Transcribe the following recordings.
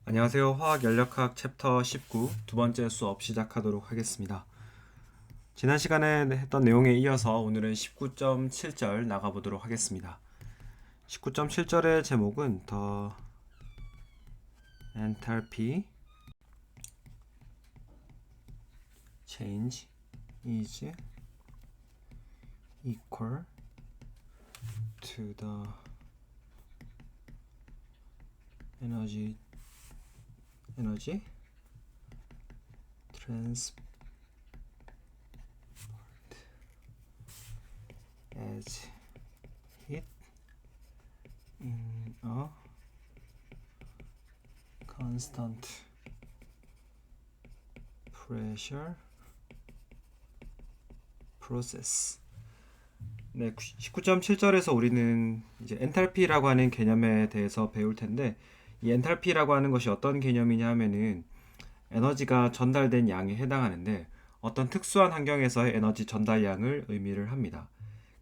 안녕하세요. 화학연력학 챕터 19 두 번째 수업 시작하도록 하겠습니다. 지난 시간에 했던 내용에 이어서 오늘은 19.7절 나가보도록 하겠습니다. 19.7절의 제목은 The enthalpy change is equal to the energy transferred as heat in a constant pressure process. 네, 19.7절에서 우리는 이제 엔탈피라고 하는 개념에 대해서 배울 텐데, 이 엔탈피라고 하는 것이 어떤 개념이냐 하면은 에너지가 전달된 양에 해당하는데 어떤 특수한 환경에서의 에너지 전달량을 의미를 합니다.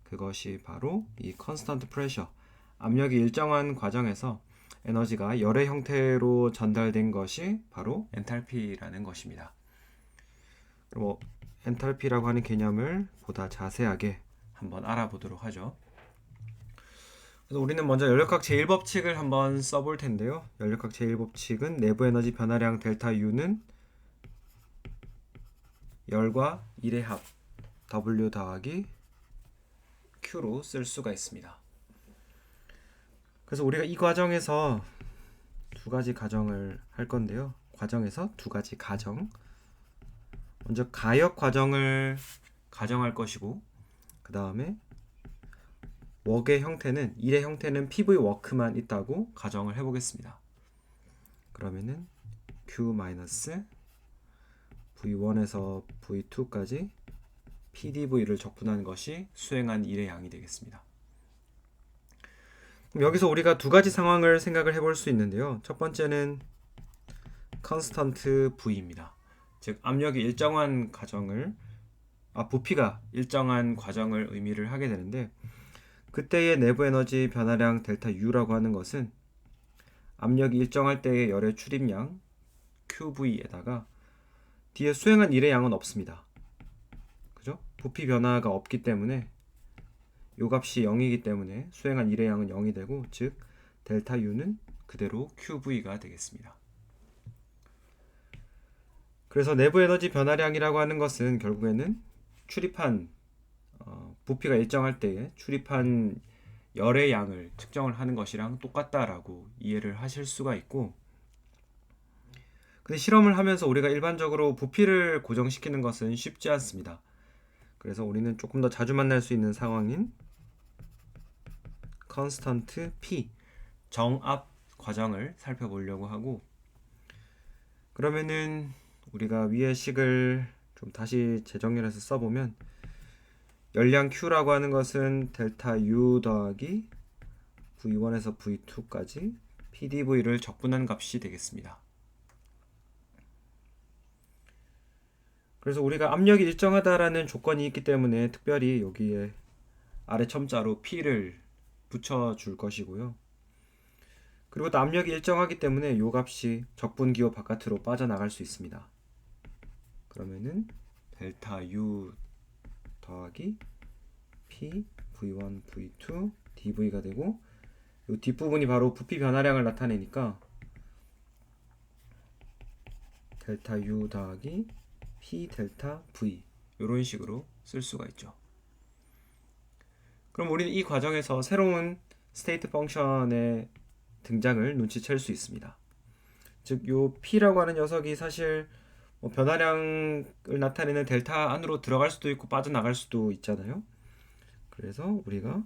그것이 바로 이 컨스턴트 프레셔, 압력이 일정한 과정에서 에너지가 열의 형태로 전달된 것이 바로 엔탈피라는 것입니다. 그럼 엔탈피라고 하는 개념을 보다 자세하게 한번 알아보도록 하죠. 그래서 우리는 먼저 연력학 제1법칙을 한번 써볼 텐데요. 연력학 제1법칙은 내부 에너지 변화량 델타 U는 열과 1의 합 W 더하기 Q로 쓸 수가 있습니다. 그래서 우리가 이 과정에서 두 가지 가정을 할 건데요. 과정에서 두 가지 가정. 먼저 가역 과정을 가정할 것이고, 그 다음에 웍의 형태는 1의 형태는 PV 워크만 있다고 가정을 해보겠습니다. 그러면은 Q-V1에서 V2까지 PdV를 적분한 것이 수행한 1의 양이 되겠습니다. 그럼 여기서 우리가 두 가지 상황을 생각을 해볼 수 있는데요. 첫 번째는 컨스턴트 V입니다. 즉 압력이 일정한 과정을 부피가 일정한 과정을 의미를 하게 되는데, 그때의 내부 에너지 변화량 델타 U라고 하는 것은 압력이 일정할 때의 열의 출입량 QV에다가 뒤에 수행한 1의 양은 없습니다. 그죠? 부피 변화가 없기 때문에 요 값이 0이기 때문에 수행한 1의 양은 0이 되고, 즉 델타 U는 그대로 QV가 되겠습니다. 그래서 내부 에너지 변화량이라고 하는 것은 결국에는 출입한 부피가 일정할 때에 출입한 열의 양을 측정을 하는 것이랑 똑같다라고 이해를 하실 수가 있고, 근데 실험을 하면서 우리가 일반적으로 부피를 고정시키는 것은 쉽지 않습니다. 그래서 우리는 조금 더 자주 만날 수 있는 상황인 컨스턴트 P, 정압 과정을 살펴보려고 하고, 그러면은 우리가 위의 식을 좀 다시 재정렬해서 써보면 열량 Q라고 하는 것은 델타 U 더하기 V1에서 V2까지 PdV를 적분한 값이 되겠습니다. 그래서 우리가 압력이 일정하다라는 조건이 있기 때문에 특별히 여기에 아래 첨자로 P를 붙여줄 것이고요. 그리고 또 압력이 일정하기 때문에 이 값이 적분기호 바깥으로 빠져나갈 수 있습니다. 그러면은 델타 U 더하기 P V1 V2 dV가 되고, 이 뒷부분이 바로 부피 변화량을 나타내니까 델타 U 더하기 P 델타 V 이런 식으로 쓸 수가 있죠. 그럼 우리는 이 과정에서 새로운 스테이트 펑션의 등장을 눈치챌 수 있습니다. 즉, 요 P라고 하는 녀석이 사실 변화량을 나타내는 델타 안으로 들어갈 수도 있고 빠져나갈 수도 있잖아요. 그래서 우리가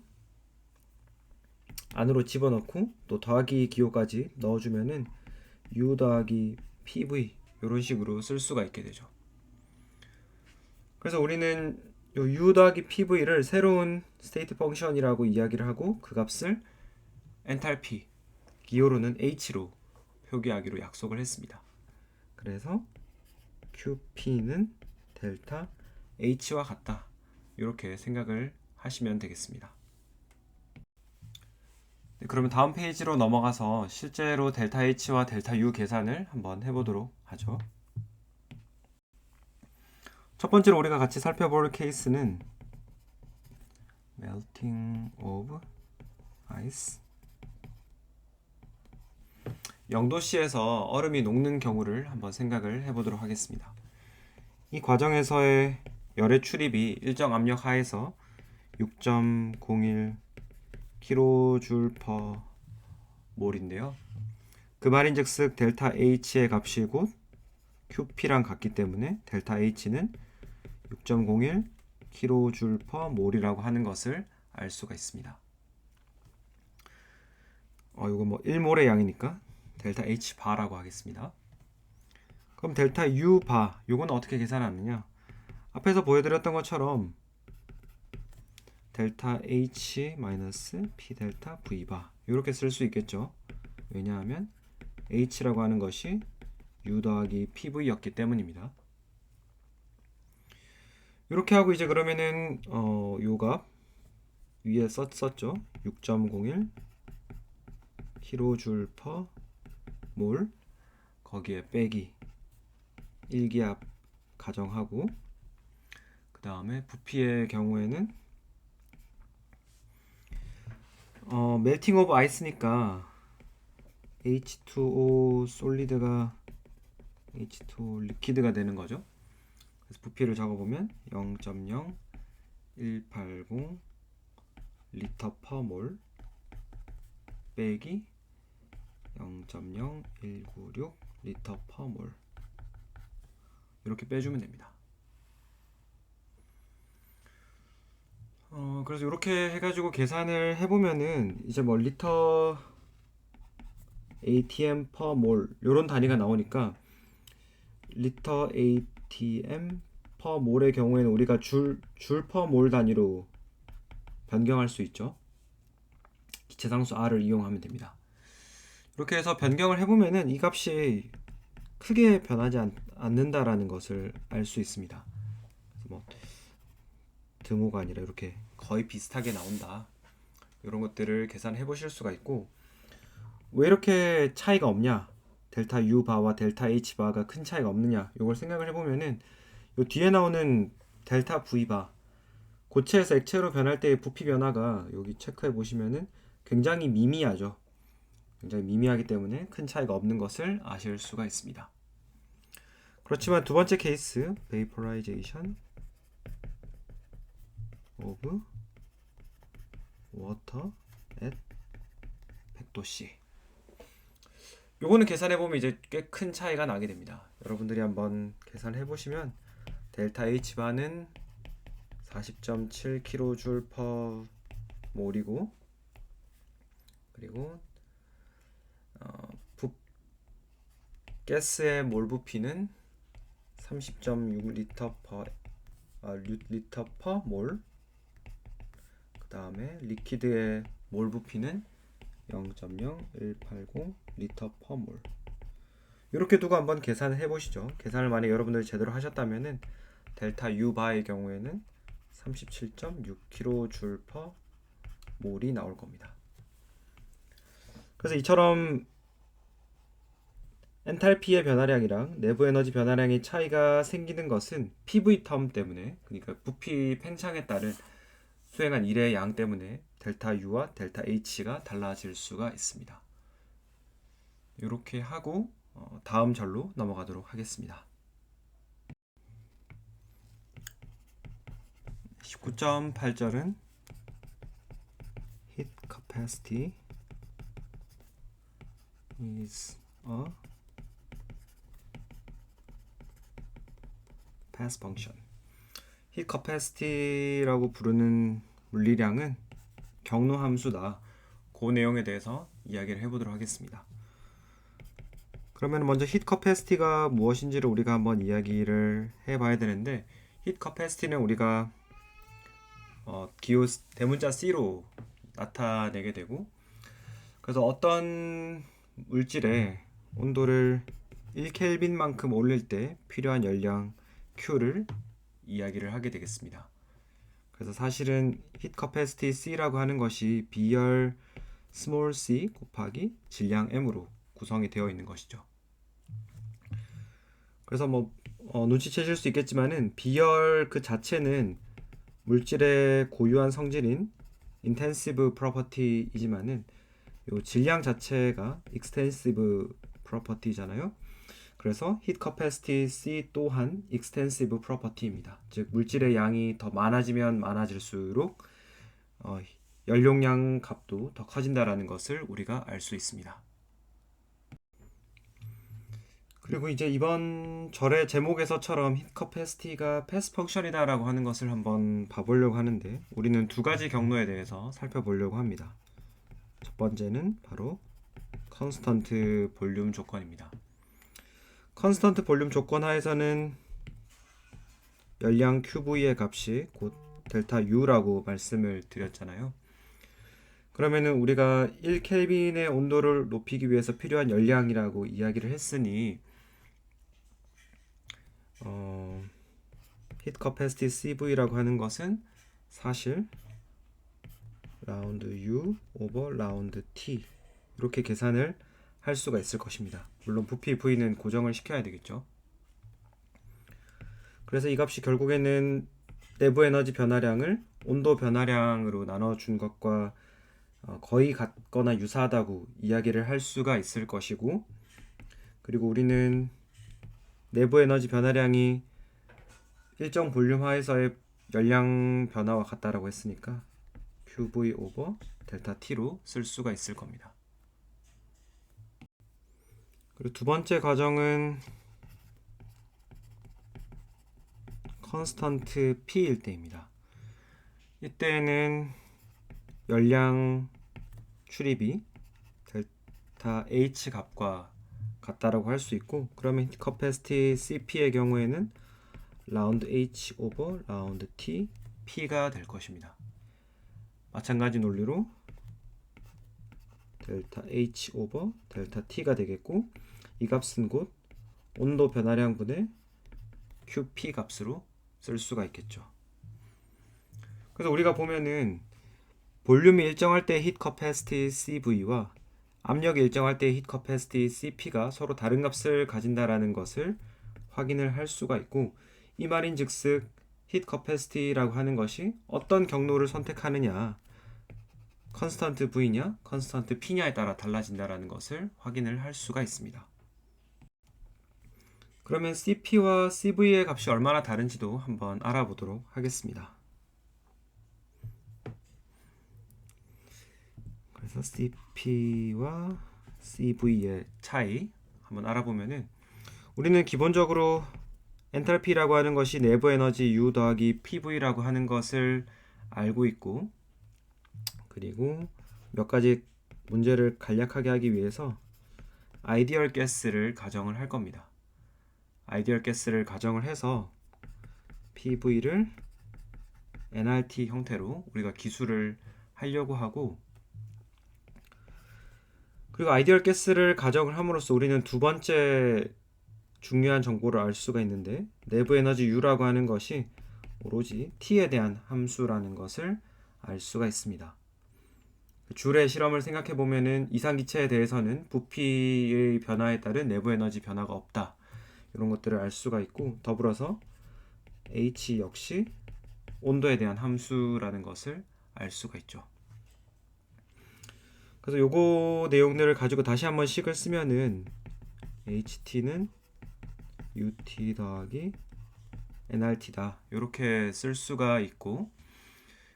안으로 집어넣고 또 더하기 기호까지 넣어주면은 U 더하기 PV 이런 식으로 쓸 수가 있게 되죠. 그래서 우리는 요 U 더하기 PV를 새로운 스테이트 펑션이라고 이야기를 하고, 그 값을 엔탈피 기호로는 H로 표기하기로 약속을 했습니다. 그래서 QP는 델타 H와 같다, 이렇게 생각을 하시면 되겠습니다. 네, 그러면 다음 페이지로 넘어가서 실제로 델타 H와 델타 U 계산을 한번 해보도록 하죠. 첫 번째로 우리가 같이 살펴볼 케이스는 melting of ice 0도씨에서 얼음이 녹는 경우를 한번 생각을 해보도록 하겠습니다. 이 과정에서의 열의 출입이 일정 압력 하에서 6.01 kJ/몰인데요. 그 말인즉슨 델타 H의 값이 곧 QP랑 같기 때문에 델타 H는 6.01 kJ/몰이라고 하는 것을 알 수가 있습니다. 이거 뭐 1몰의 양이니까 델타 H 바라고 하겠습니다. 그럼 델타 U 바, 요거는 어떻게 계산하느냐? 앞에서 보여드렸던 것처럼 델타 H 마이너스 P 델타 V 바 이렇게 쓸 수 있겠죠. 왜냐하면 H라고 하는 것이 U 더하기 PV였기 때문입니다. 이렇게 하고 이제 그러면은 요 값 위에 썼죠. 6.01 kJ/몰 거기에 빼기 1기압 가정하고 그 다음에 부피의 경우에는 멜팅 오브 아이스니까 H2O 솔리드가 H2O 리퀴드가 되는 거죠. 그래서 부피를 적어보면 0.0180 리터 퍼 몰 빼기 0.0196 리터 퍼 몰 이렇게 빼주면 됩니다. 그래서 이렇게 해가지고 계산을 해보면은 이제 뭐 리터 ATM per 몰 이런 단위가 나오니까 리터 ATM per 몰의 경우에는 우리가 줄 per 몰 단위로 변경할 수 있죠. 기체상수 R을 이용하면 됩니다. 이렇게 해서 변경을 해보면은 이 값이 크게 변하지 않는다라는 것을 알 수 있습니다. 뭐 등호가 아니라 이렇게 거의 비슷하게 나온다. 이런 것들을 계산해 보실 수가 있고, 왜 이렇게 차이가 없냐? 델타 U 바와 델타 H 바가 큰 차이가 없느냐? 이걸 생각을 해보면은 요 뒤에 나오는 델타 V 바 고체에서 액체로 변할 때의 부피 변화가 여기 체크해 보시면은 굉장히 미미하죠. 굉장히 미미하기 때문에 큰 차이가 없는 것을 아실 수가 있습니다. 그렇지만 두 번째 케이스 vaporization of water at 100도씨 요거는 계산해보면 이제 꽤 큰 차이가 나게 됩니다. 여러분들이 한번 계산해 보시면 델타 H 바는 40.7 kJ/몰이고 그리고 가스의 몰 부피는 30.6 리터 퍼 몰. 그 다음에 리퀴드의 몰 부피는 0.0180 리터 퍼 몰. 이렇게 두고 한번 계산을 해보시죠. 계산을 만약 여러분들이 제대로 하셨다면은 델타 U 바의 경우에는 37.6 kJ/몰이 나올 겁니다. 그래서 이처럼 엔탈피의 변화량이랑 내부 에너지 변화량의 차이가 생기는 것은 PV 텀 때문에, 그러니까 부피 팽창에 따른 수행한 일의 양 때문에 델타 U와 델타 H가 달라질 수가 있습니다. 이렇게 하고 다음 절로 넘어가도록 하겠습니다. 19.8절은 Heat capacity is a path function. Heat capacity라고 부르는 물리량은 경로 함수다. 그 내용에 대해서 이야기를 해보도록 하겠습니다. 그러면 먼저 heat capacity가 무엇인지를 우리가 한번 이야기를 해봐야 되는데, heat capacity는 우리가 기호 대문자 C로 나타내게 되고, 그래서 어떤 물질의 온도를 1켈빈만큼 올릴 때 필요한 열량 Q를 이야기를 하게 되겠습니다. 그래서 사실은 heat capacity C라고 하는 것이 비열 small c 곱하기 질량 m으로 구성이 되어 있는 것이죠. 그래서 눈치채실 수 있겠지만은 비열 그 자체는 물질의 고유한 성질인 intensive property이지만은 요 질량 자체가 extensive property잖아요. 그래서 heat capacity C 또한 extensive property입니다. 즉 물질의 양이 더 많아지면 많아질수록 연용량 값도 더 커진다라는 것을 우리가 알 수 있습니다. 그리고 이제 이번 절의 제목에서처럼 heat capacity가 패스 펑션이다라고 하는 것을 한번 봐보려고 하는데 우리는 두 가지 경로에 대해서 살펴보려고 합니다. 첫 번째는 바로 컨스턴트 볼륨 조건입니다. 컨스턴트 볼륨 조건 하에서는 열량 QV의 값이 곧 델타 U라고 말씀을 드렸잖아요. 그러면은 우리가 1켈빈의 온도를 높이기 위해서 필요한 열량이라고 이야기를 했으니 heat capacity CV라고 하는 것은 사실 라운드 U 오버 라운드 T 이렇게 계산을 할 수가 있을 것입니다. 물론 부피 V는 고정을 시켜야 되겠죠. 그래서 이 값이 결국에는 내부 에너지 변화량을 온도 변화량으로 나눠준 것과 거의 같거나 유사하다고 이야기를 할 수가 있을 것이고, 그리고 우리는 내부 에너지 변화량이 일정 볼륨 하에서의 열량 변화와 같다라고 했으니까 QV 오버 델타 T로 쓸 수가 있을 겁니다. 그리고 두 번째 과정은 컨스턴트 P일 때입니다. 이때는 열량 출입이 델타 H 값과 같다라고 할 수 있고, 그러면 capacity CP의 경우에는 라운드 H 오버 라운드 T P가 될 것입니다. 마찬가지 논리로 델타 H 오버 델타 T가 되겠고, 이 값은 곧 온도 변화량분의 QP 값으로 쓸 수가 있겠죠. 그래서 우리가 보면은 볼륨이 일정할 때 heat capacity CV와 압력이 일정할 때 heat capacity CP가 서로 다른 값을 가진다라는 것을 확인을 할 수가 있고, 이 말인즉슨 heat capacity라고 하는 것이 어떤 경로를 선택하느냐, 컨스턴트 V냐 컨스턴트 P냐에 따라 달라진다라는 것을 확인을 할 수가 있습니다. 그러면 CP와 CV의 값이 얼마나 다른지도 한번 알아보도록 하겠습니다. 그래서 CP와 CV의 차이 한번 알아보면은, 우리는 기본적으로 엔탈피라고 하는 것이 내부 에너지 U 더하기 PV라고 하는 것을 알고 있고, 그리고 몇 가지 문제를 간략하게 하기 위해서 아이디얼 가스를 가정을 할 겁니다. 아이디얼 가스를 가정을 해서 PV를 nRT 형태로 우리가 기술을 하려고 하고, 그리고 아이디얼 가스를 가정을 함으로써 우리는 두 번째 중요한 정보를 알 수가 있는데, 내부 에너지 U라고 하는 것이 오로지 T에 대한 함수라는 것을 알 수가 있습니다. 줄의 실험을 생각해 보면은 이상기체에 대해서는 부피의 변화에 따른 내부 에너지 변화가 없다, 이런 것들을 알 수가 있고, 더불어서 H 역시 온도에 대한 함수라는 것을 알 수가 있죠. 그래서 요거 내용들을 가지고 다시 한번 식을 쓰면은 HT는 UT 더하기 nRT다, 이렇게 쓸 수가 있고,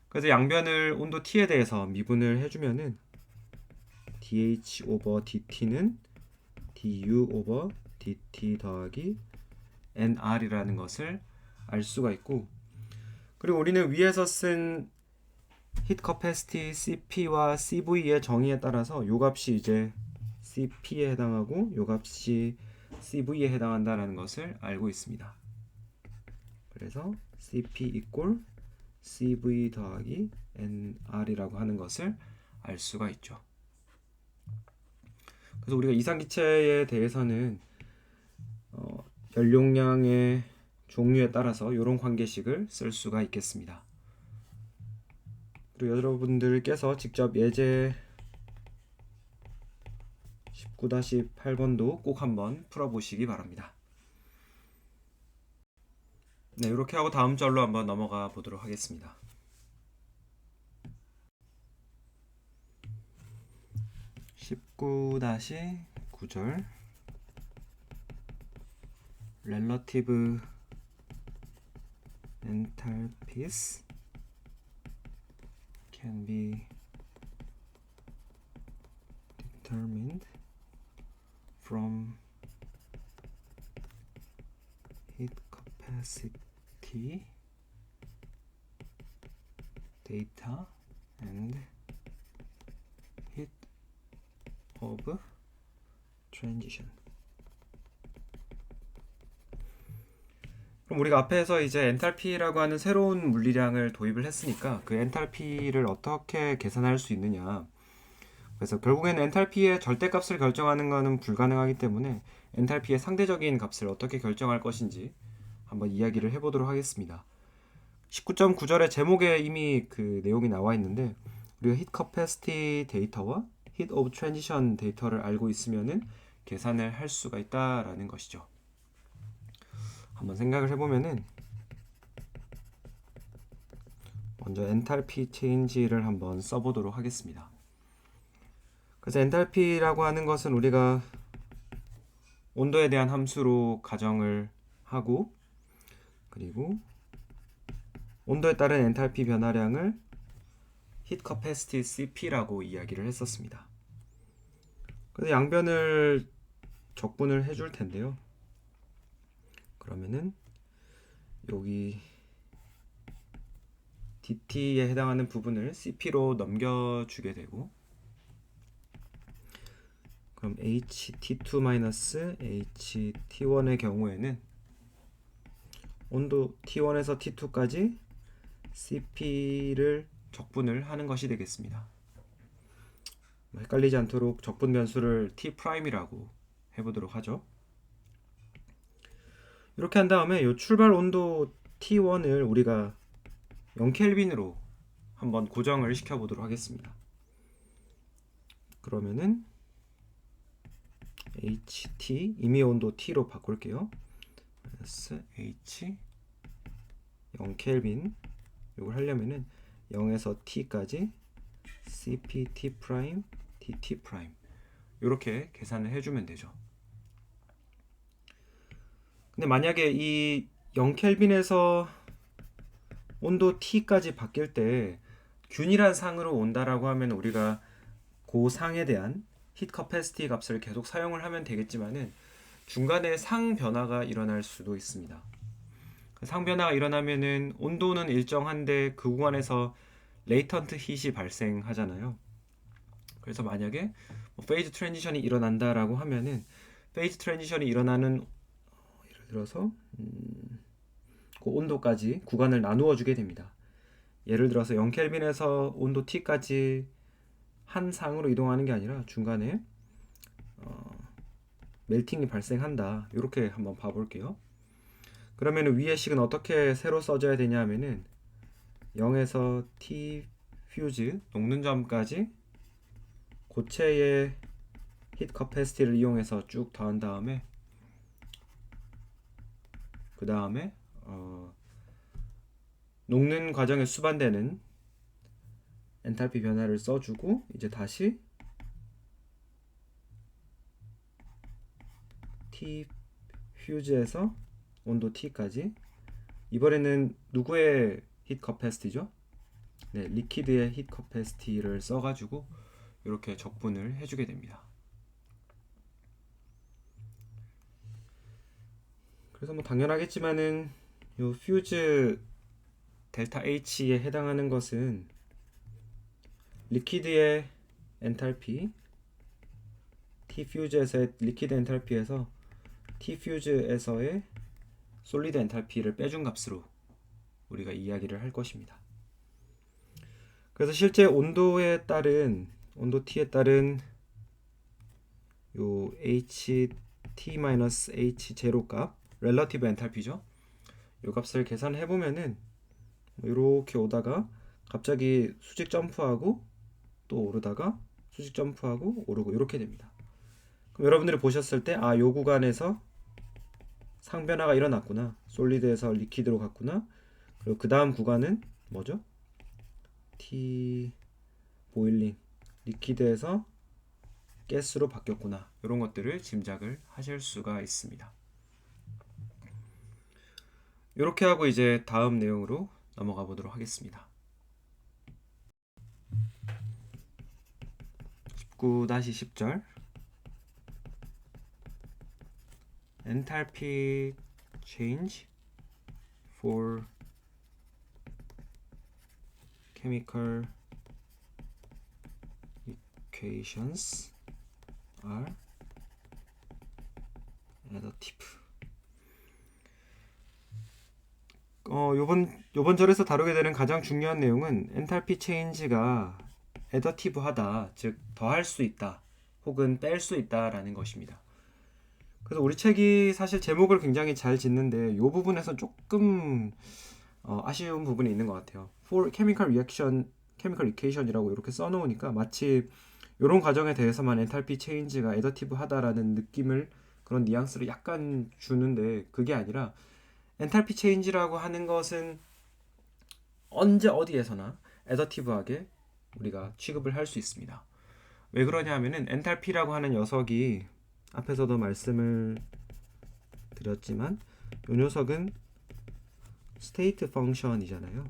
그래서 양변을 온도 T에 대해서 미분을 해주면은 dH 오버 dT는 du 오버 dt 더하기 nR이라는 것을 알 수가 있고, 그리고 우리는 위에서 쓴 heat capacity CP와 CV의 정의에 따라서 요 값이 이제 CP에 해당하고 요 값이 CV에 해당한다는 것을 알고 있습니다. 그래서 CP 이꼴 CV 더하기 nR이라고 하는 것을 알 수가 있죠. 그래서 우리가 이상기체에 대해서는 연용량의 종류에 따라서 이런 관계식을 쓸 수가 있겠습니다. 그리고 여러분들께서 직접 예제 19-8번도 꼭 한번 풀어보시기 바랍니다. 네, 이렇게 하고 다음 절로 한번 넘어가 보도록 하겠습니다. 19-9절 relative enthalpies can be determined from heat capacity data and heat of transition. 그럼 우리가 앞에서 이제 엔탈피라고 하는 새로운 물리량을 도입을 했으니까 그 엔탈피를 어떻게 계산할 수 있느냐. 그래서 결국에는 엔탈피의 절대값을 결정하는 것은 불가능하기 때문에 엔탈피의 상대적인 값을 어떻게 결정할 것인지 한번 이야기를 해보도록 하겠습니다. 19.9절의 제목에 이미 그 내용이 나와 있는데 우리가 heat capacity 데이터와 heat of transition 데이터를 알고 있으면은 계산을 할 수가 있다라는 것이죠. 한번 생각을 해보면은 먼저 엔탈피 체인지를 한번 써보도록 하겠습니다. 그래서 엔탈피라고 하는 것은 우리가 온도에 대한 함수로 가정을 하고 그리고 온도에 따른 엔탈피 변화량을 heat capacity CP라고 이야기를 했었습니다. 그래서 양변을 적분을 해줄 텐데요. 그러면은 여기 dt에 해당하는 부분을 cp로 넘겨주게 되고 그럼 HT2-HT1의 경우에는 온도 T1에서 T2까지 cp를 적분을 하는 것이 되겠습니다. 헷갈리지 않도록 적분 변수를 T'이라고 해보도록 하죠. 이렇게 한 다음에 이 출발 온도 T1을 우리가 0켈빈으로 한번 고정을 시켜 보도록 하겠습니다. 그러면은 HT 임의 온도 T로 바꿀게요. H 0켈빈 이걸 하려면은 0에서 T까지 CPT 프라임 DT 프라임 이렇게 계산을 해주면 되죠. 근데 만약에 이 0켈빈에서 온도 T까지 바뀔 때 균일한 상으로 온다라고 하면 우리가 그 상에 대한 히트 커패시티 값을 계속 사용을 하면 되겠지만은 중간에 상 변화가 일어날 수도 있습니다. 상 변화가 일어나면은 온도는 일정한데 그 구간에서 레이턴트 hit이 발생하잖아요. 그래서 만약에 페이즈 트랜지션이 일어난다라고 하면은 페이즈 트랜지션이 일어나는 예를 들어서 그 온도까지 구간을 나누어 주게 됩니다. 예를 들어서 0켈빈에서 온도 T까지 한 상으로 이동하는 게 아니라 중간에 멜팅이 발생한다. 이렇게 한번 봐볼게요. 그러면 위의 식은 어떻게 새로 써줘야 되냐 하면은 0에서 T 퓨즈 녹는 점까지 고체의 히트 커패시티를 이용해서 쭉 더한 다음에 그 다음에 녹는 과정에 수반되는 엔탈피 변화를 써주고 이제 다시 T 퓨즈에서 온도 T까지 이번에는 누구의 히트 커패시티죠? 네, 리퀴드의 히트 커패시티를 써가지고 이렇게 적분을 해주게 됩니다. 그래서 뭐 당연하겠지만은 요 퓨즈 델타 H에 해당하는 것은 리퀴드의 엔탈피 T 퓨즈에서의 리퀴드 엔탈피에서 T 퓨즈에서의 솔리드 엔탈피를 빼준 값으로 우리가 이야기를 할 것입니다. 그래서 실제 온도에 따른 온도 T에 따른 요 HT-H0 값 렐러티브 엔탈피죠. 요 값을 계산해 보면은 이렇게 오다가 갑자기 수직 점프하고 또 오르다가 수직 점프하고 오르고 이렇게 됩니다. 그럼 여러분들이 보셨을 때 요 구간에서 상변화가 일어났구나. 솔리드에서 리퀴드로 갔구나. 그리고 그 다음 구간은 뭐죠? T 보일링 리퀴드에서 가스로 바뀌었구나. 이런 것들을 짐작을 하실 수가 있습니다. 이렇게 하고 이제 다음 내용으로 넘어가 보도록 하겠습니다. 19-10절 Enthalpy change for chemical equations are additive. 요번 절에서 다루게 되는 가장 중요한 내용은 엔탈피 체인지가 애더티브하다, 즉 더할 수 있다, 혹은 뺄 수 있다라는 것입니다. 그래서 우리 책이 사실 제목을 굉장히 잘 짓는데 이 부분에서 조금 아쉬운 부분이 있는 것 같아요. For chemical reaction, chemical equation이라고 이렇게 써놓으니까 마치 이런 과정에 대해서만 엔탈피 체인지가 애더티브하다라는 느낌을, 그런 뉘앙스를 약간 주는데, 그게 아니라 엔탈피 체인지라고 하는 것은 언제 어디에서나 애더티브하게 우리가 취급을 할 수 있습니다. 왜 그러냐 하면은 엔탈피라고 하는 녀석이 앞에서도 말씀을 드렸지만 이 녀석은 스테이트 펑션이잖아요.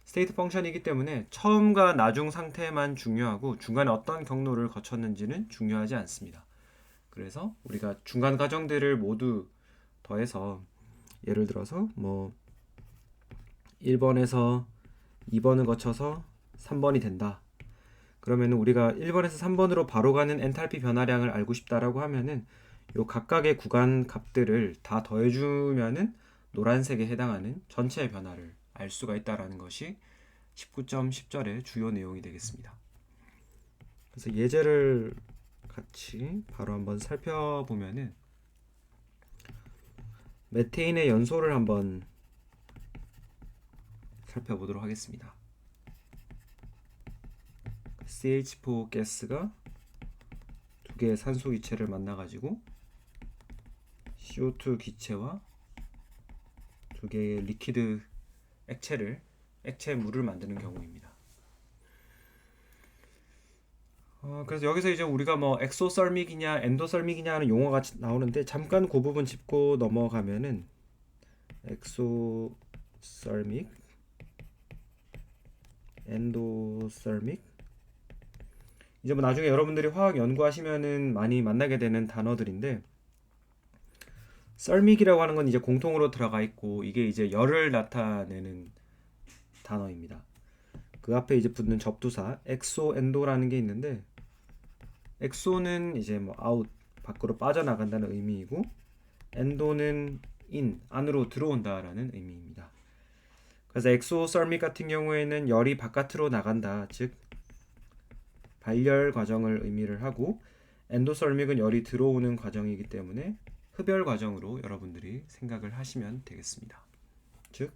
스테이트 펑션이기 때문에 처음과 나중 상태만 중요하고 중간에 어떤 경로를 거쳤는지는 중요하지 않습니다. 그래서 우리가 중간 과정들을 모두 더해서 예를 들어서 뭐 1번에서 2번을 거쳐서 3번이 된다. 그러면 우리가 1번에서 3번으로 바로 가는 엔탈피 변화량을 알고 싶다라고 하면은 요 각각의 구간 값들을 다 더해주면은 노란색에 해당하는 전체의 변화를 알 수가 있다라는 것이 19.10절의 주요 내용이 되겠습니다. 그래서 예제를 같이 바로 한번 살펴보면은 메테인의 연소를 한번 살펴보도록 하겠습니다. CH4 가스가 두 개의 산소 기체를 만나가지고 CO2 기체와 두 개의 리퀴드 액체 물을 만드는 경우입니다. 그래서 여기서 이제 우리가 뭐 엑소설믹이냐 엔도설믹이냐 하는 용어가 나오는데 잠깐 그 부분 짚고 넘어가면은 엑소설믹, 엔도설믹, 이제 뭐 나중에 여러분들이 화학 연구하시면은 많이 만나게 되는 단어들인데, 썰믹이라고 하는 건 이제 공통으로 들어가 있고 이게 이제 열을 나타내는 단어입니다. 그 앞에 이제 붙는 접두사 엑소 엔도라는 게 있는데, 엑소는 이제 뭐 아웃, 밖으로 빠져나간다는 의미이고, 엔도는 인, 안으로 들어온다라는 의미입니다. 그래서 엑소설믹 같은 경우에는 열이 바깥으로 나간다, 즉 발열 과정을 의미를 하고, 엔도설믹은 열이 들어오는 과정이기 때문에 흡열 과정으로 여러분들이 생각을 하시면 되겠습니다. 즉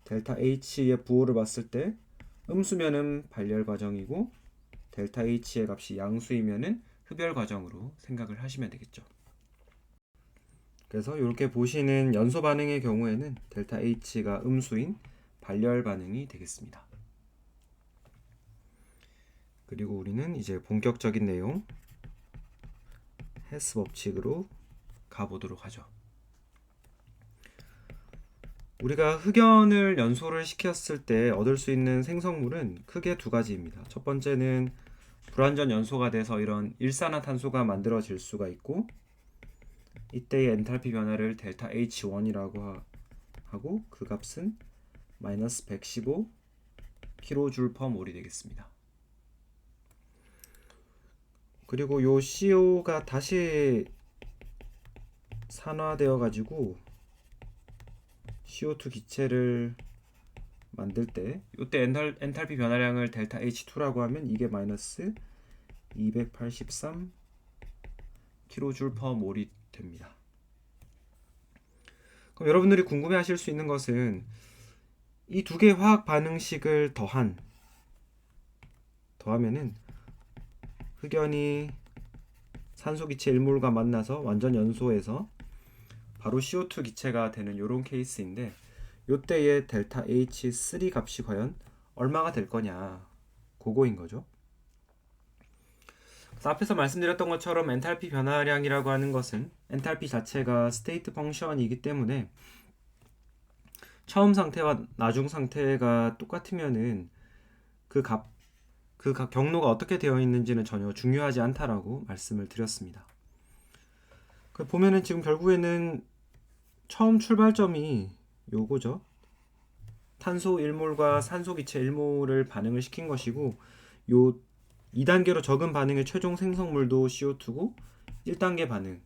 델타 H의 부호를 봤을 때 음수면은 발열 과정이고 델타 H의 값이 양수이면은 흡열 과정으로 생각을 하시면 되겠죠. 그래서 이렇게 보시는 연소 반응의 경우에는 델타 H가 음수인 발열 반응이 되겠습니다. 그리고 우리는 이제 본격적인 내용 헤스 법칙으로 가보도록 하죠. 우리가 흑연을 연소를 시켰을 때 얻을 수 있는 생성물은 크게 두 가지입니다. 첫 번째는 불완전 연소가 돼서 이런 일산화탄소가 만들어질 수가 있고, 이때의 엔탈피 변화를 델타 H1이라고 하고 그 값은 마이너스 115 kJ/몰이 되겠습니다. 그리고 요 CO가 다시 산화되어 가지고 CO2 기체를 만들 때 이때 엔탈피 변화량을 델타 H2라고 하면 이게 마이너스 283 kJ/몰이 됩니다. 그럼 여러분들이 궁금해 하실 수 있는 것은 이 두 개의 화학 반응식을 더하면은 흑연이 산소 기체 1몰과 만나서 완전 연소해서 바로 CO2 기체가 되는 이런 케이스인데, 요때의 델타 H3 값이 과연 얼마가 될 거냐, 그거인 거죠. 그래서 앞에서 말씀드렸던 것처럼 엔탈피 변화량이라고 하는 것은 엔탈피 자체가 스테이트 펑션이기 때문에 처음 상태와 나중 상태가 똑같으면은 그 경로가 어떻게 되어 있는지는 전혀 중요하지 않다라고 말씀을 드렸습니다. 보면은 지금 결국에는 처음 출발점이 요거죠. 탄소 1몰과 산소 기체 1몰을 반응을 시킨 것이고, 요 2단계로 적은 반응의 최종 생성물도 CO2고, 1단계 반응,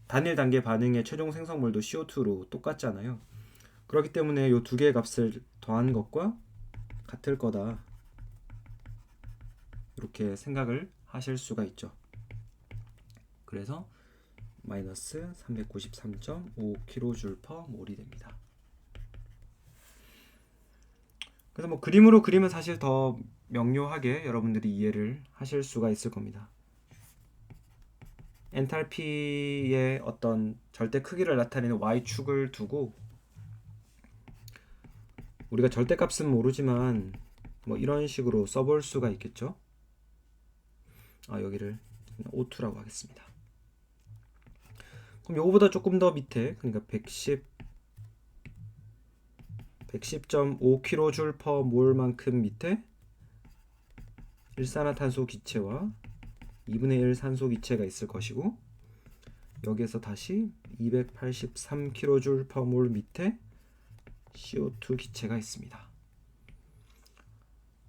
단일 단계 반응의 최종 생성물도 CO2로 똑같잖아요. 그렇기 때문에 요 두 개의 값을 더한 것과 같을 거다, 이렇게 생각을 하실 수가 있죠. 그래서 마이너스 393.5kJ/몰이 됩니다. 그래서 뭐 그림으로 그리면 사실 더 명료하게 여러분들이 이해를 하실 수가 있을 겁니다. 엔탈피의 어떤 절대 크기를 나타내는 y축을 두고, 우리가 절대값은 모르지만 뭐 이런 식으로 써볼 수가 있겠죠. 여기를 O2라고 하겠습니다. 그럼 요거보다 조금 더 밑에, 그러니까 110.5kJ/몰만큼 밑에 일산화탄소 기체와 2분의 1 산소 기체가 있을 것이고, 여기에서 다시 283kJ/몰 밑에 CO2 기체가 있습니다.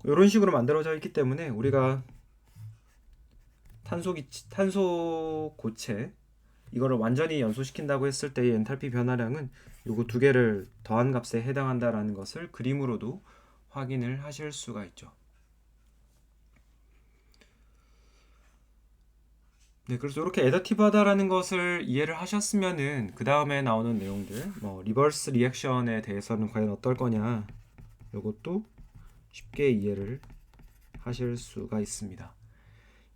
이런 식으로 만들어져 있기 때문에 우리가 탄소 고체 이거를 완전히 연소시킨다고 했을 때의 엔탈피 변화량은 요거 두 개를 더한 값에 해당한다라는 것을 그림으로도 확인을 하실 수가 있죠. 네, 그래서 이렇게 애더티브하다라는 것을 이해를 하셨으면은 그 다음에 나오는 내용들, 뭐 리버스 리액션에 대해서는 과연 어떨 거냐, 이것도 쉽게 이해를 하실 수가 있습니다.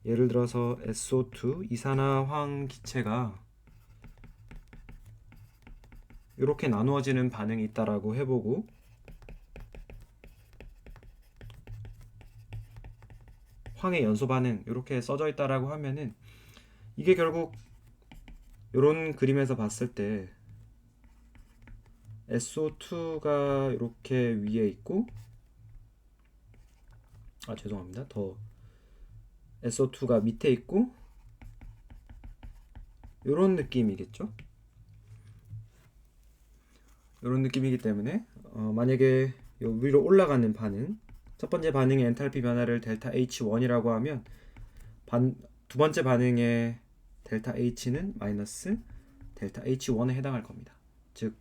예를 들어서 SO2 이산화황 기체가 이렇게 나누어지는 반응이 있다라고 해보고, 황의 연소 반응 이렇게 써져 있다라고 하면은, 이게 결국 이런 그림에서 봤을 때 SO2가 이렇게 위에 있고, 죄송합니다. 더 SO2가 밑에 있고, 이런 느낌이겠죠. 이런 느낌이기 때문에 만약에 요 위로 올라가는 반응, 첫 번째 반응의 엔탈피 변화를 델타 H1이라고 하면 두 번째 반응의 델타 H는 마이너스 델타 H1에 해당할 겁니다. 즉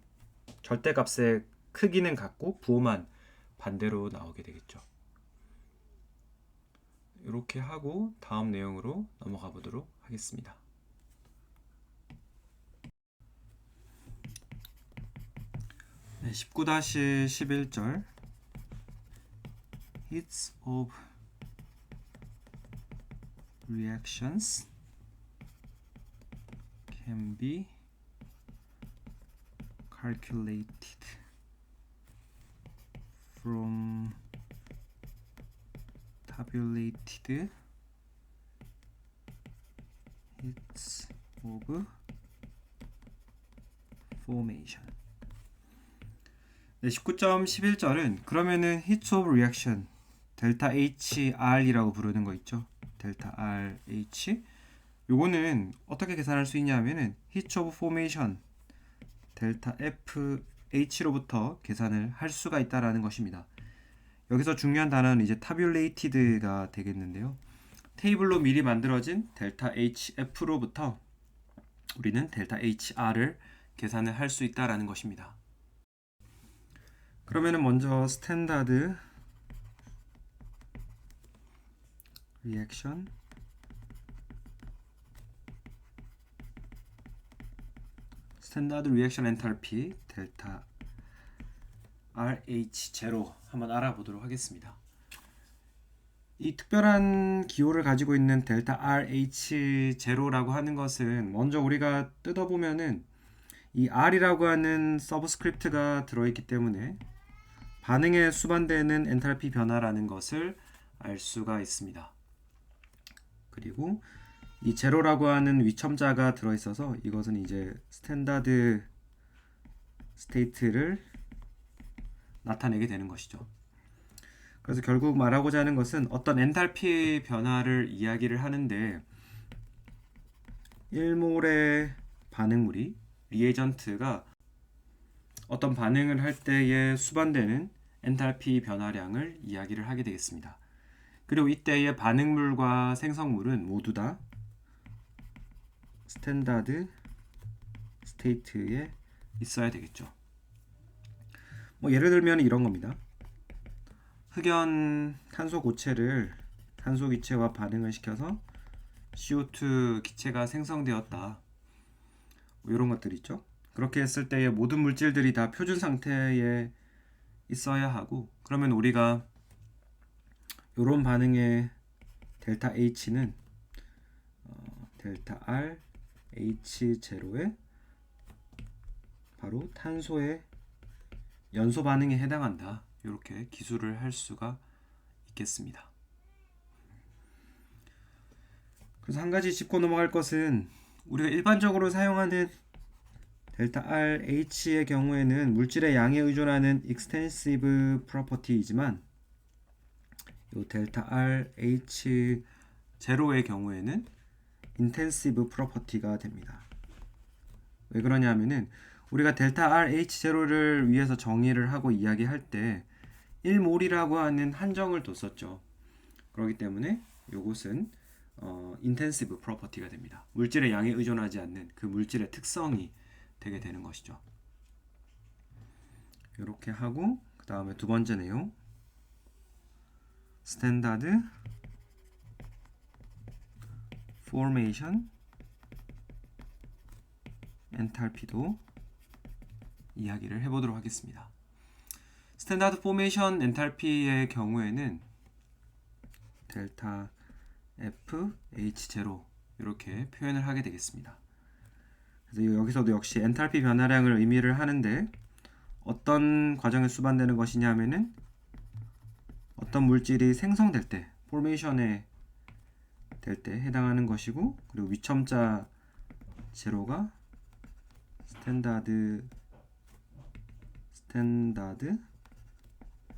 절대값의 크기는 같고 부호만 반대로 나오게 되겠죠. 이렇게 하고 다음 내용으로 넘어가 보도록 하겠습니다. 네, 19-11절 Heats of reactions can be calculated from tabulated heats of formation. 네, 19.11절은 그러면은 heats of reaction 델타 HR이라고 부르는 거 있죠. 델타 RH. 요거는 어떻게 계산할 수 있냐 하면은 heats of formation 델타 FH로부터 계산을 할 수가 있다라는 것입니다. 여기서 중요한 단어는 이제 tabulated가 되겠는데요. 테이블로 미리 만들어진 델타 HF로부터 우리는 델타 HR을 계산을 할 수 있다라는 것입니다. 그러면은 먼저 스탠다드 리액션 스탠다드 리액션 엔탈피 델타 RH0 한번 알아보도록 하겠습니다. 이 특별한 기호를 가지고 있는 델타 RH0라고 하는 것은 먼저 우리가 뜯어보면은 이 R이라고 하는 서브스크립트가 들어있기 때문에 반응에 수반되는 엔탈피 변화라는 것을 알 수가 있습니다. 그리고 이 제로라고 하는 위첨자가 들어있어서 이것은 이제 스탠다드 스테이트를 나타내게 되는 것이죠. 그래서 결국 말하고자 하는 것은 어떤 엔탈피 변화를 이야기를 하는데 1몰의 반응물이 리에이전트가 어떤 반응을 할 때에 수반되는 엔탈피 변화량을 이야기를 하게 되겠습니다. 그리고 이때의 반응물과 생성물은 모두 다 스탠다드 스테이트에 있어야 되겠죠. 뭐 예를 들면 이런 겁니다. 흑연 탄소 고체를 탄소 기체와 반응을 시켜서 CO2 기체가 생성되었다. 뭐 이런 것들 있죠. 그렇게 했을 때의 모든 물질들이 다 표준 상태에 있어야 하고, 그러면 우리가 이런 반응의 델타 H는 델타 R H0에 바로 탄소의 연소 반응에 해당한다. 이렇게 기술을 할 수가 있겠습니다. 그래서 한 가지 짚고 넘어갈 것은 우리가 일반적으로 사용하는 델타 RH의 경우에는 물질의 양에 의존하는 extensive property이지만 이 델타 RH 제로의 경우에는 intensive property가 됩니다. 왜 그러냐 하면은 우리가 델타 RH 제로를 위해서 정의를 하고 이야기할 때 1몰이라고 하는 한정을 뒀었죠. 그렇기 때문에 이것은 intensive property가 됩니다. 물질의 양에 의존하지 않는 그 물질의 특성이 되게 되는 것이죠. 이렇게 하고 그 다음에 두 번째 내용 스탠다드 포메이션 엔탈피도 이야기를 해보도록 하겠습니다. 스탠다드 포메이션 엔탈피의 경우에는 델타 F H0 이렇게 표현을 하게 되겠습니다. 그래서 여기서도 역시 엔탈피 변화량을 의미를 하는데 어떤 과정에 수반되는 것이냐 하면은 어떤 물질이 생성될 때 포메이션에 될 때 해당하는 것이고, 그리고 위첨자 제로가 스탠다드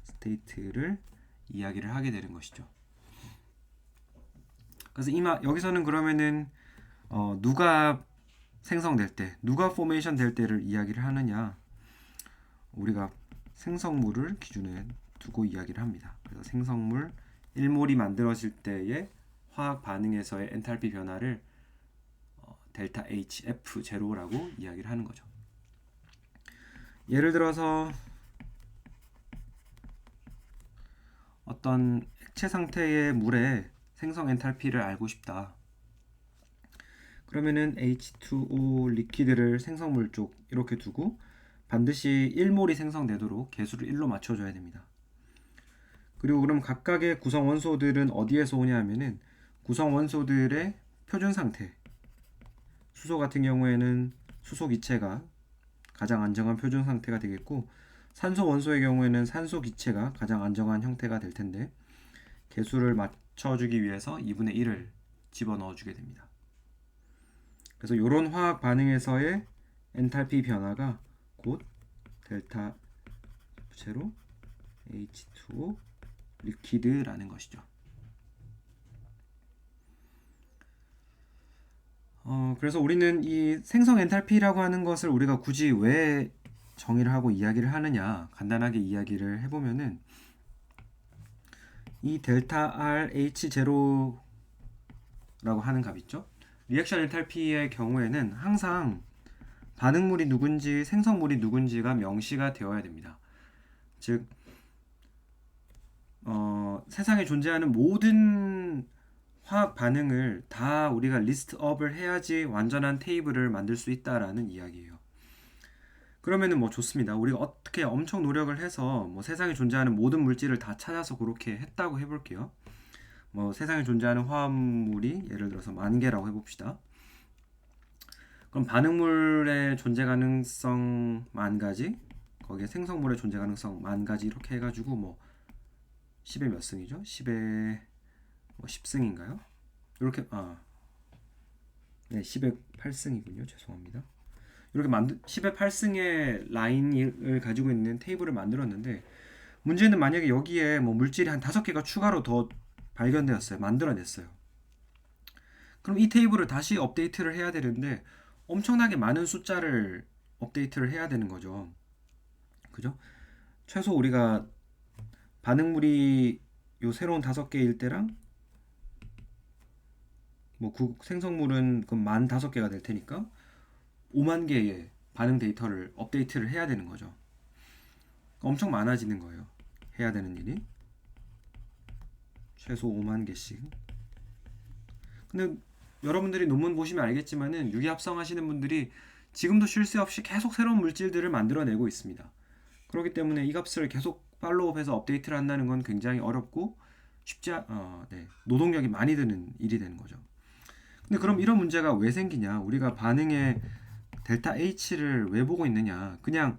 스테이트를 이야기를 하게 되는 것이죠. 그래서 여기서는 그러면은 누가 생성될 때, 누가 포메이션 될 때를 이야기를 하느냐, 우리가 생성물을 기준에 두고 이야기를 합니다. 그래서 생성물 1몰이 만들어질 때의 화학 반응에서의 엔탈피 변화를 델타 HF0라고 이야기를 하는 거죠. 예를 들어서 어떤 액체 상태의 물의 생성 엔탈피를 알고 싶다. 그러면은 H2O 리퀴드를 생성물 쪽 이렇게 두고 반드시 1몰이 생성되도록 개수를 1로 맞춰줘야 됩니다. 그리고 그럼 각각의 구성 원소들은 어디에서 오냐 하면은 구성 원소들의 표준 상태, 수소 같은 경우에는 수소 기체가 가장 안정한 표준 상태가 되겠고, 산소 원소의 경우에는 산소 기체가 가장 안정한 형태가 될 텐데 개수를 맞춰주기 위해서 2분의 1을 집어넣어 주게 됩니다. 그래서 이런 화학 반응에서의 엔탈피 변화가 곧 델타 제로 H2O 리퀴드라는 것이죠. 그래서 우리는 이 생성 엔탈피라고 하는 것을 우리가 굳이 왜 정의를 하고 이야기를 하느냐, 간단하게 이야기를 해보면은 이 델타 RH0라고 하는 값 있죠. 리액션 엔탈피의 경우에는 항상 반응물이 누군지 생성물이 누군지가 명시가 되어야 됩니다. 즉 세상에 존재하는 모든 화학 반응을 다 우리가 리스트업을 해야지 완전한 테이블을 만들 수 있다라는 이야기예요. 그러면은 뭐 좋습니다. 우리가 어떻게 엄청 노력을 해서 뭐 세상에 존재하는 모든 물질을 다 찾아서 그렇게 했다고 해볼게요. 뭐 세상에 존재하는 화합물이 예를 들어서 10,000개라고 해봅시다. 그럼 반응물의 존재 가능성 10,000가지, 거기에 생성물의 존재 가능성 10,000가지 이렇게 해가지고 뭐 10의 몇 승이죠? 10의 뭐 10승인가요? 이렇게 네, 10의 8승이군요. 죄송합니다. 이렇게 10의 8승의 라인을 가지고 있는 테이블을 만들었는데, 문제는 만약에 여기에 뭐 물질이 한 5개가 추가로 더 발견되었어요. 만들어냈어요. 그럼 이 테이블을 다시 업데이트를 해야 되는데 엄청나게 많은 숫자를 업데이트를 해야 되는 거죠. 그죠? 최소 우리가 반응물이 요 새로운 5개일 때랑 뭐 생성물은 그럼 15,000개가 될 테니까 50,000개의 반응 데이터를 업데이트를 해야 되는 거죠. 엄청 많아지는 거예요. 해야 되는 일이. 최소 50,000개씩. 근데 여러분들이 논문 보시면 알겠지만은 유기합성 하시는 분들이 지금도 쉴 새 없이 계속 새로운 물질들을 만들어내고 있습니다. 그렇기 때문에 이 값을 계속 팔로우업해서 업데이트를 한다는 건 굉장히 어렵고 노동력이 많이 드는 일이 되는 거죠. 근데 그럼 이런 문제가 왜 생기냐? 우리가 반응의 델타 H를 왜 보고 있느냐? 그냥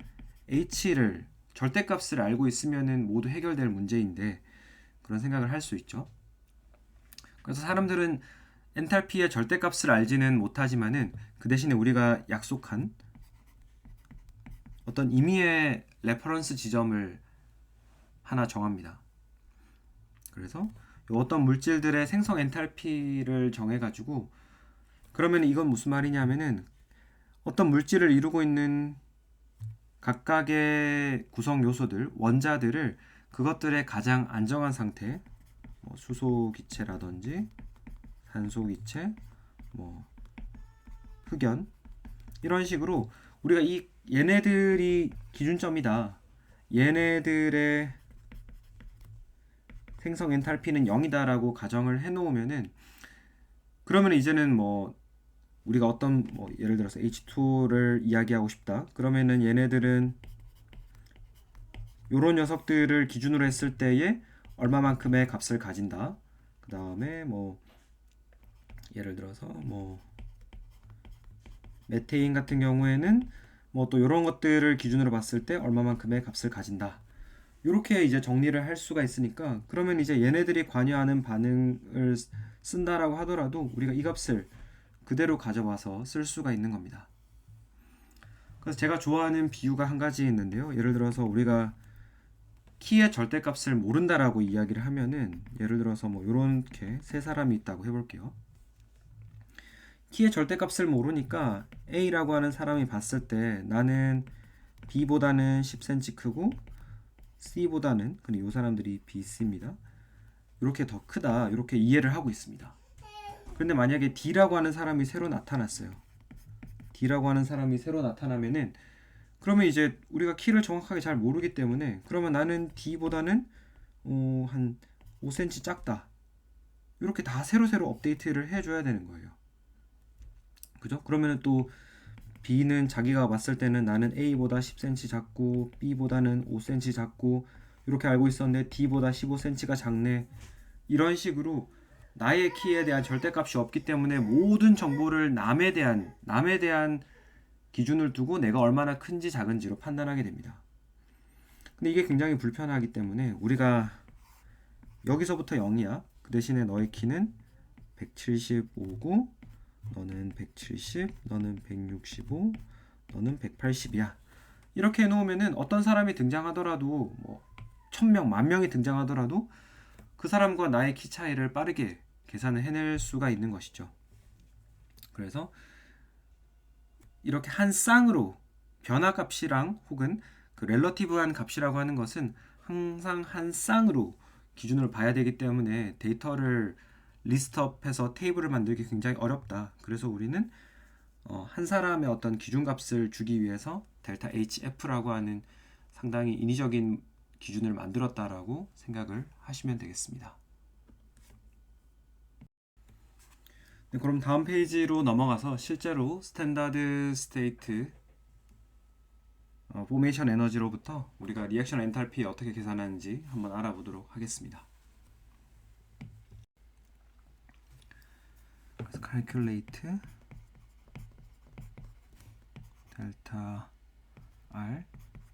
H를 절대값을 알고 있으면은 모두 해결될 문제인데 그런 생각을 할 수 있죠. 그래서 사람들은 엔탈피의 절대값을 알지는 못하지만은 그 대신에 우리가 약속한 어떤 임의의 레퍼런스 지점을 하나 정합니다. 그래서 어떤 물질들의 생성 엔탈피를 정해가지고, 그러면 이건 무슨 말이냐면은 어떤 물질을 이루고 있는 각각의 구성 요소들, 원자들을 그것들의 가장 안정한 상태, 뭐 수소 기체라든지 산소 기체, 뭐 흑연, 이런 식으로 우리가 얘네들이 기준점이다, 얘네들의 생성 엔탈피는 0이다 라고 가정을 해 놓으면은, 그러면 이제는 뭐 우리가 어떤 뭐 예를 들어서 H2를 이야기하고 싶다, 그러면은 얘네들은 요런 녀석들을 기준으로 했을 때에 얼마만큼의 값을 가진다. 그 다음에 뭐 예를 들어서 뭐 메테인 같은 경우에는 뭐 또 이런 것들을 기준으로 봤을 때 얼마만큼의 값을 가진다. 이렇게 이제 정리를 할 수가 있으니까, 그러면 이제 얘네들이 관여하는 반응을 쓴다라고 하더라도 우리가 이 값을 그대로 가져와서 쓸 수가 있는 겁니다. 그래서 제가 좋아하는 비유가 한 가지 있는데요. 예를 들어서 우리가 키의 절대값을 모른다라고 이야기를 하면은, 예를 들어서 뭐 이렇게 세 사람이 있다고 해볼게요. 키의 절대값을 모르니까 A라고 하는 사람이 봤을 때 나는 B보다는 10cm 크고 C보다는, 근데 이 사람들이 B, C입니다. 이렇게 더 크다, 이렇게 이해를 하고 있습니다. 그런데 만약에 D라고 하는 사람이 새로 나타났어요. D라고 하는 사람이 새로 나타나면은, 그러면 이제 우리가 키를 정확하게 잘 모르기 때문에, 그러면 나는 D보다는 한 5cm 작다, 이렇게 다 새로 업데이트를 해줘야 되는 거예요. 그죠? 그러면은 또 B는 자기가 봤을 때는 나는 A보다 10cm 작고 B보다는 5cm 작고 이렇게 알고 있었는데 D보다 15cm가 작네, 이런 식으로 나의 키에 대한 절대값이 없기 때문에 모든 정보를 남에 대한 기준을 두고 내가 얼마나 큰지 작은지로 판단하게 됩니다. 근데 이게 굉장히 불편하기 때문에 우리가 여기서부터 0이야, 그 대신에 너의 키는 175고 너는 170, 너는 165, 너는 180이야. 이렇게 해놓으면은 어떤 사람이 등장하더라도, 뭐 1,000명, 10,000명이 등장하더라도 그 사람과 나의 키 차이를 빠르게 계산을 해낼 수가 있는 것이죠. 그래서 이렇게 한 쌍으로 변화값이랑 혹은 그 렐러티브한 값이라고 하는 것은 항상 한 쌍으로 기준을 봐야 되기 때문에 데이터를 리스트업해서 테이블을 만들기 굉장히 어렵다. 그래서 우리는 한 사람의 어떤 기준값을 주기 위해서 델타 HF라고 하는 상당히 인위적인 기준을 만들었다라고 생각을 하시면 되겠습니다. 네, 그럼 다음 페이지로 넘어가서 실제로 스탠다드 스테이트 포메이션 에너지로부터 우리가 리액션 엔탈피 어떻게 계산하는지 한번 알아보도록 하겠습니다. calculate 델타 R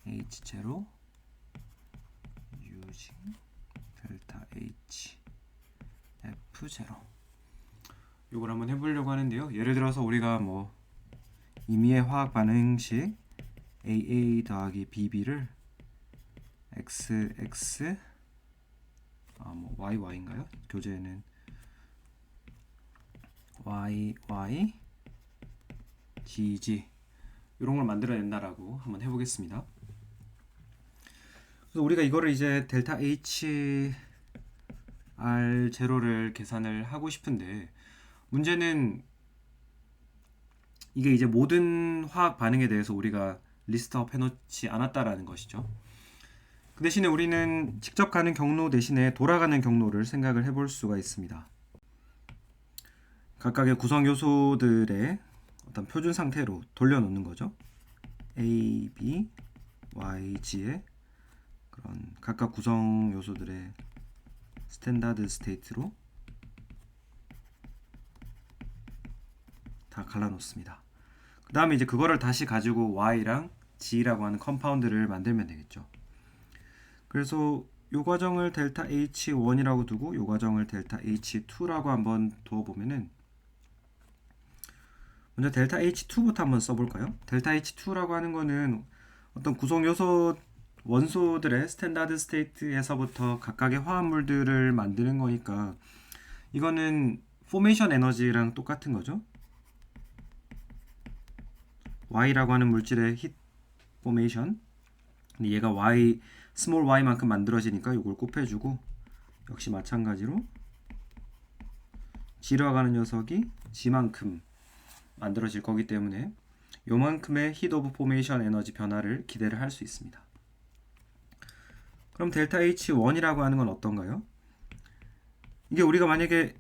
H0 using 델타 H F0. 이걸 한번 해보려고 하는데요. 예를 들어서 우리가 뭐 임의의 화학 반응식 AA 더하기 BB를 XX 뭐 YY인가요? 교재에는 YY GG 이런 걸 만들어낸다라고 한번 해보겠습니다. 그래서 우리가 이거를 이제 델타 H R0를 계산을 하고 싶은데 문제는 이게 이제 모든 화학 반응에 대해서 우리가 리스트업 해놓지 않았다라는 것이죠. 그 대신에 우리는 직접 가는 경로 대신에 돌아가는 경로를 생각을 해볼 수가 있습니다. 각각의 구성 요소들의 어떤 표준 상태로 돌려놓는 거죠. A, B, Y, G의 그런 각각 구성 요소들의 스탠다드 스테이트로 다 갈라놓습니다. 그 다음에 이제 그거를 다시 가지고 Y랑 G라고 하는 컴파운드를 만들면 되겠죠. 그래서 이 과정을 델타 H1이라고 두고 이 과정을 델타 H2라고 한번 두어보면은 먼저 델타 H2부터 한번 써볼까요? 델타 H2라고 하는 거는 어떤 구성 요소 원소들의 스탠다드 스테이트에서부터 각각의 화합물들을 만드는 거니까 이거는 포메이션 에너지랑 똑같은 거죠. Y라고 하는 물질의 힛 포메이션, 근데 얘가 Y 스몰 y만큼 만들어지니까 이걸 곱해주고 역시 마찬가지로 G라고 하는 녀석이 G만큼 만들어질 거기 때문에 요만큼의 힛 오브 포메이션 에너지 변화를 기대를 할 수 있습니다. 그럼 델타 H1이라고 하는 건 어떤가요? 이게 우리가 만약에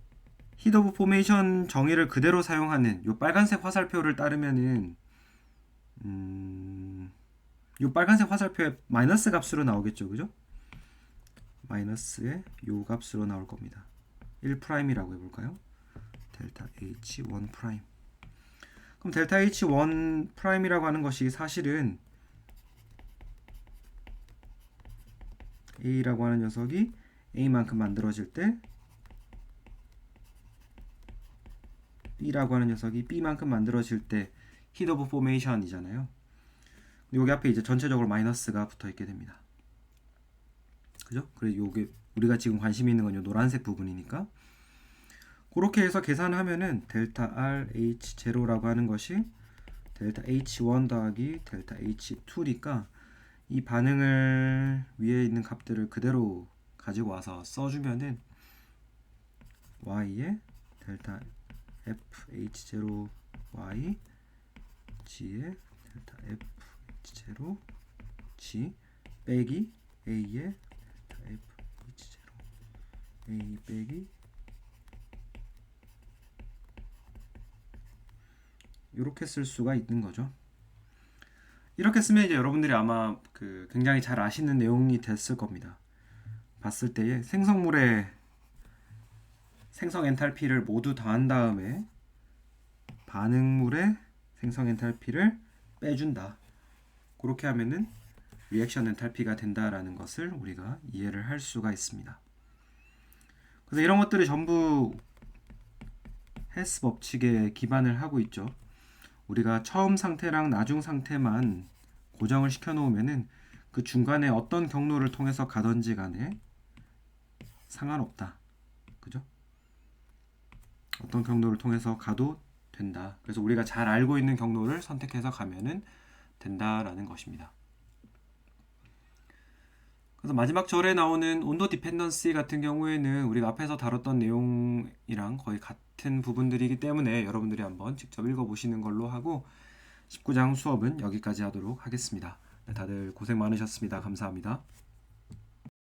힛 오브 포메이션 정의를 그대로 사용하는 요 빨간색 화살표를 따르면은 요 빨간색 화살표에 마이너스 값으로 나오겠죠, 그죠? 마이너스의 요 값으로 나올 겁니다. 1'이라고 해볼까요? 델타 H1'. 그럼 델타 H1'이라고 하는 것이 사실은 A라고 하는 녀석이 A만큼 만들어질 때 B라고 하는 녀석이 B만큼 만들어질 때 힛 오브 포메이션이잖아요. 여기 앞에 이제 전체적으로 마이너스가 붙어 있게 됩니다. 그죠? 그래서 요게 우리가 지금 관심 있는 건 요 노란색 부분이니까 그렇게 해서 계산하면은 델타 R H0라고 하는 것이 델타 H1 더하기 델타 H2니까 이 반응을 위에 있는 값들을 그대로 가지고 와서 써주면은 Y의 델타 FH0 Y G의 델타 FH0 G 빼기 A의 델타 FH0 A 빼기 이렇게 쓸 수가 있는 거죠. 이렇게 쓰면 이제 여러분들이 아마 굉장히 잘 아시는 내용이 됐을 겁니다. 봤을 때에 생성물의 생성 엔탈피를 모두 더한 다음에 반응물의 생성 엔탈피를 빼준다. 그렇게 하면은 리액션 엔탈피가 된다라는 것을 우리가 이해를 할 수가 있습니다. 그래서 이런 것들이 전부 헤스 법칙에 기반을 하고 있죠. 우리가 처음 상태랑 나중 상태만 고정을 시켜 놓으면은 그 중간에 어떤 경로를 통해서 가든지 간에 상관없다. 그죠? 어떤 경로를 통해서 가도 된다. 그래서 우리가 잘 알고 있는 경로를 선택해서 가면은 된다라는 것입니다. 그래서 마지막 절에 나오는 온도 디펜던시 같은 경우에는 우리가 앞에서 다뤘던 내용이랑 거의 같은 부분들이기 때문에 여러분들이 한번 직접 읽어보시는 걸로 하고 19장 수업은 여기까지 하도록 하겠습니다. 다들 고생 많으셨습니다. 감사합니다.